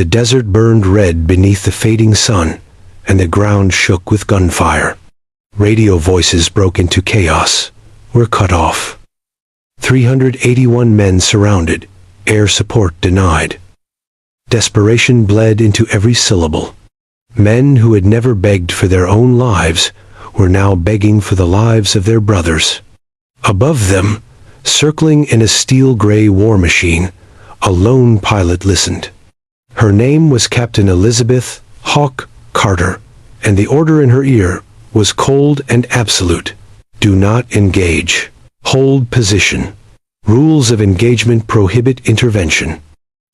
The desert burned red beneath the fading sun, and the ground shook with gunfire. Radio voices broke into chaos. We're cut off. 381 men surrounded, air support denied. Desperation bled into every syllable. Men who had never begged for their own lives were now begging for the lives of their brothers. Above them, circling in a steel-gray war machine, a lone pilot listened. Her name was Captain Elizabeth Hawk Carter, and the order in her ear was cold and absolute. Do not engage. Hold position. Rules of engagement prohibit intervention.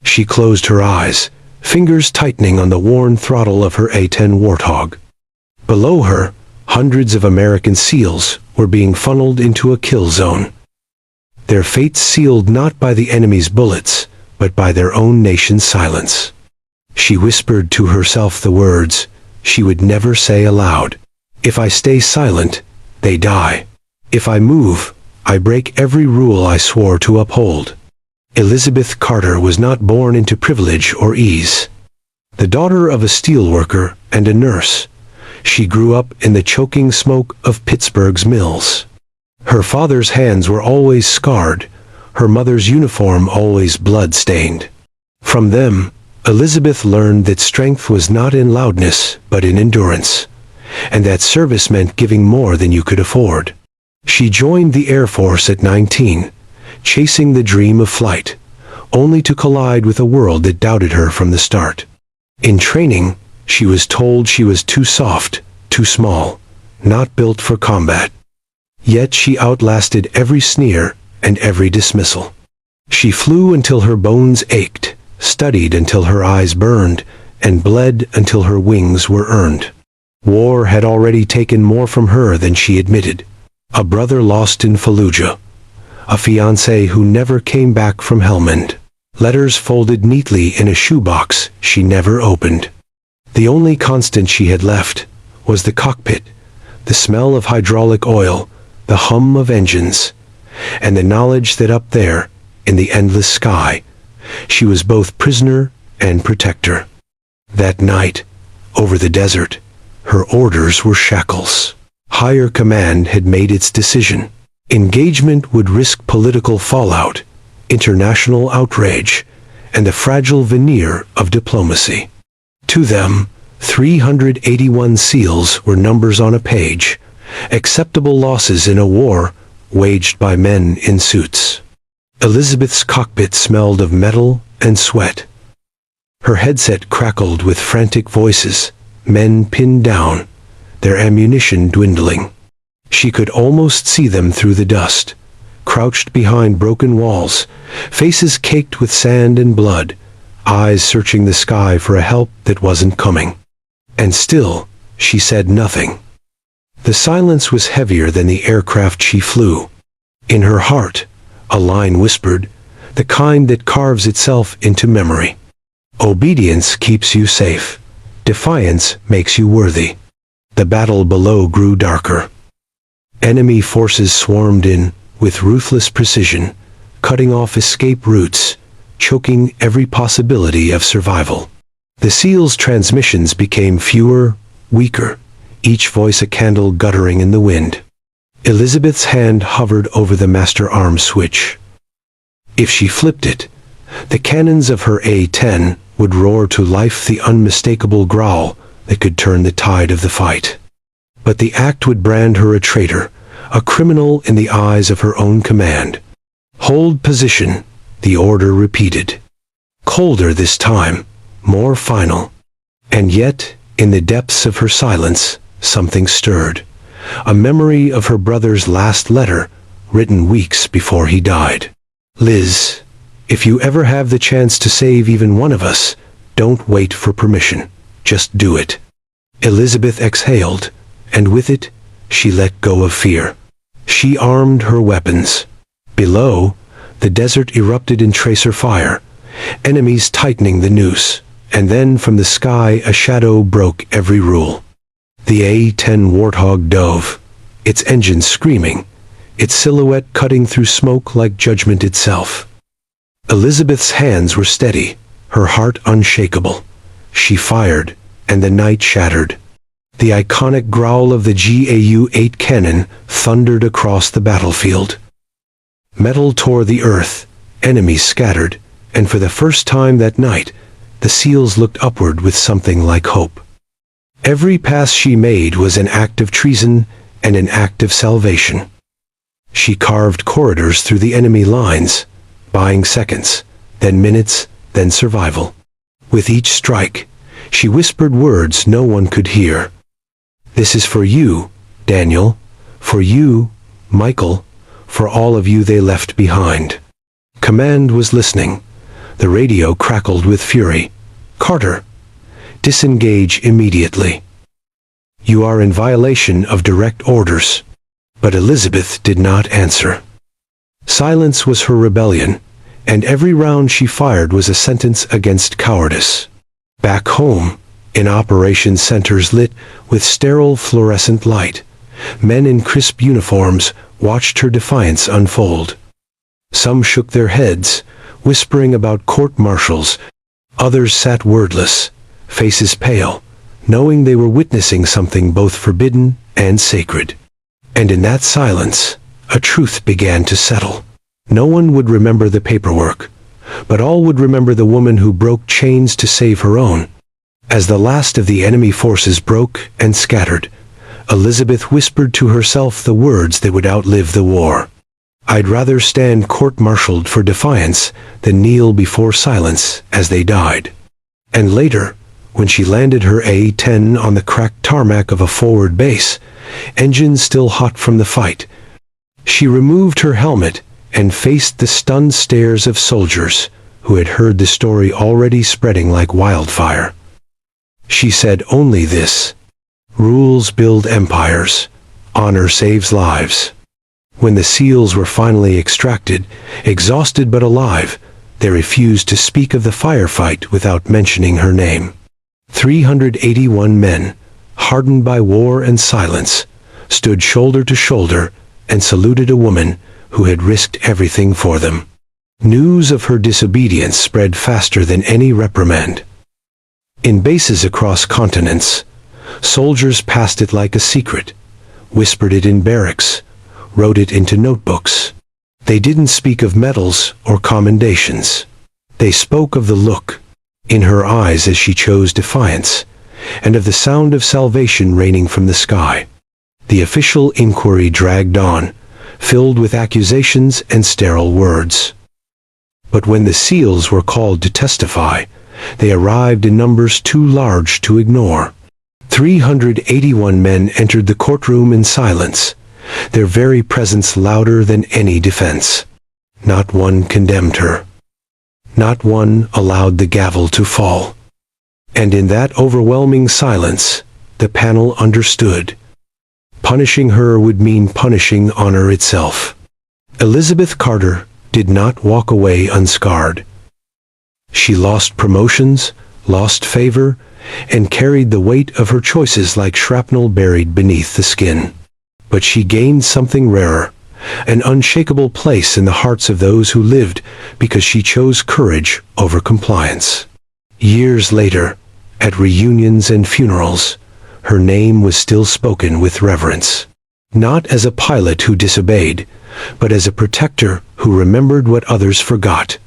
She closed her eyes, fingers tightening on the worn throttle of her A-10 Warthog. Below her, hundreds of American SEALs were being funneled into a kill zone. Their fates sealed not by the enemy's bullets, but by their own nation's silence. She whispered to herself the words she would never say aloud. If I stay silent, they die. If I move, I break every rule I swore to uphold. Elizabeth Carter was not born into privilege or ease. The daughter of a steelworker and a nurse, she grew up in the choking smoke of Pittsburgh's mills. Her father's hands were always scarred, her mother's uniform always blood-stained. From them, Elizabeth learned that strength was not in loudness, but in endurance, and that service meant giving more than you could afford. She joined the Air Force at 19, chasing the dream of flight, only to collide with a world that doubted her from the start. In training, she was told she was too soft, too small, not built for combat. Yet she outlasted every sneer and every dismissal. She flew until her bones ached, studied until her eyes burned, and bled until her wings were earned. War had already taken more from her than she admitted. A brother lost in Fallujah, a fiancé who never came back from Helmand, letters folded neatly in a shoebox she never opened. The only constant she had left was the cockpit, the smell of hydraulic oil, the hum of engines, and the knowledge that up there, in the endless sky, she was both prisoner and protector. That night, over the desert, her orders were shackles. Higher command had made its decision. Engagement would risk political fallout, international outrage, and the fragile veneer of diplomacy. To them, 381 SEALs were numbers on a page, acceptable losses in a war waged by men in suits. Elizabeth's cockpit smelled of metal and sweat. Her headset crackled with frantic voices, men pinned down, their ammunition dwindling. She could almost see them through the dust, crouched behind broken walls, faces caked with sand and blood, eyes searching the sky for a help that wasn't coming. And still, she said nothing. The silence was heavier than the aircraft she flew. In her heart, a line whispered, the kind that carves itself into memory. Obedience keeps you safe. Defiance makes you worthy. The battle below grew darker. Enemy forces swarmed in with ruthless precision, cutting off escape routes, choking every possibility of survival. The SEALs' transmissions became fewer, weaker, each voice a candle guttering in the wind. Elizabeth's hand hovered over the master arm switch. If she flipped it, the cannons of her A-10 would roar to life the unmistakable growl that could turn the tide of the fight. But the act would brand her a traitor, a criminal in the eyes of her own command. Hold position, the order repeated. Colder this time, more final. And yet, in the depths of her silence, something stirred. A memory of her brother's last letter, written weeks before he died. Liz, if you ever have the chance to save even one of us, don't wait for permission. Just do it. Elizabeth exhaled, and with it, she let go of fear. She armed her weapons. Below, the desert erupted in tracer fire, enemies tightening the noose, and then from the sky a shadow broke every rule. The A-10 Warthog dove, its engine screaming, its silhouette cutting through smoke like judgment itself. Elizabeth's hands were steady, her heart unshakable. She fired, and the night shattered. The iconic growl of the GAU-8 cannon thundered across the battlefield. Metal tore the earth, enemies scattered, and for the first time that night, the SEALs looked upward with something like hope. Every pass she made was an act of treason and an act of salvation. She carved corridors through the enemy lines, buying seconds, then minutes, then survival. With each strike, she whispered words no one could hear. "This is for you, Daniel, for you, Michael, for all of you they left behind." Command was listening. The radio crackled with fury. "Carter, disengage immediately. You are in violation of direct orders." But Elizabeth did not answer. Silence was her rebellion, and every round she fired was a sentence against cowardice. Back home, in operation centers lit with sterile fluorescent light, men in crisp uniforms watched her defiance unfold. Some shook their heads, whispering about court-martials. Others sat wordless, faces pale, knowing they were witnessing something both forbidden and sacred. And in that silence, a truth began to settle. No one would remember the paperwork, but all would remember the woman who broke chains to save her own. As the last of the enemy forces broke and scattered, Elizabeth whispered to herself the words that would outlive the war. "I'd rather stand court-martialed for defiance than kneel before silence as they died." And later, when she landed her A-10 on the cracked tarmac of a forward base, engines still hot from the fight, she removed her helmet and faced the stunned stares of soldiers who had heard the story already spreading like wildfire. She said only this: "Rules build empires. Honor saves lives." When the SEALs were finally extracted, exhausted but alive, they refused to speak of the firefight without mentioning her name. 381 men, hardened by war and silence, stood shoulder to shoulder and saluted a woman who had risked everything for them. News of her disobedience spread faster than any reprimand. In bases across continents, soldiers passed it like a secret, whispered it in barracks, wrote it into notebooks. They didn't speak of medals or commendations. They spoke of the look in her eyes as she chose defiance, and of the sound of salvation raining from the sky. The official inquiry dragged on, filled with accusations and sterile words. But when the SEALs were called to testify, they arrived in numbers too large to ignore. 381 men entered the courtroom in silence, their very presence louder than any defense. Not one condemned her. Not one allowed the gavel to fall. And in that overwhelming silence, the panel understood. Punishing her would mean punishing honor itself. Elizabeth Carter did not walk away unscarred. She lost promotions, lost favor, and carried the weight of her choices like shrapnel buried beneath the skin. But she gained something rarer, an unshakable place in the hearts of those who lived because she chose courage over compliance. Years later, at reunions and funerals, her name was still spoken with reverence. Not as a pilot who disobeyed, but as a protector who remembered what others forgot.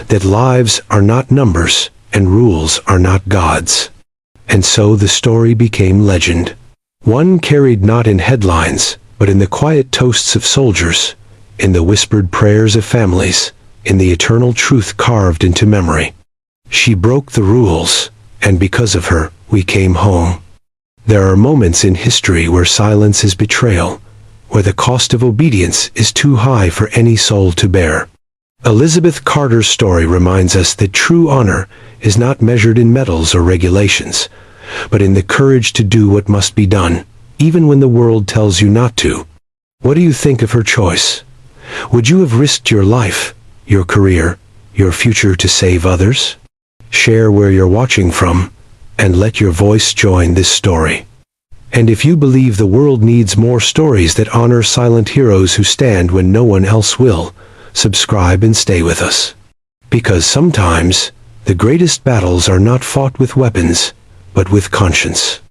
That lives are not numbers and rules are not gods. And so the story became legend. One carried not in headlines, but in the quiet toasts of soldiers, in the whispered prayers of families, in the eternal truth carved into memory. She broke the rules, and because of her, we came home. There are moments in history where silence is betrayal, where the cost of obedience is too high for any soul to bear. Elizabeth Carter's story reminds us that true honor is not measured in medals or regulations, but in the courage to do what must be done, even when the world tells you not to. What do you think of her choice? Would you have risked your life, your career, your future to save others? Share where you're watching from, and let your voice join this story. And if you believe the world needs more stories that honor silent heroes who stand when no one else will, subscribe and stay with us. Because sometimes, The greatest battles are not fought with weapons, but with conscience.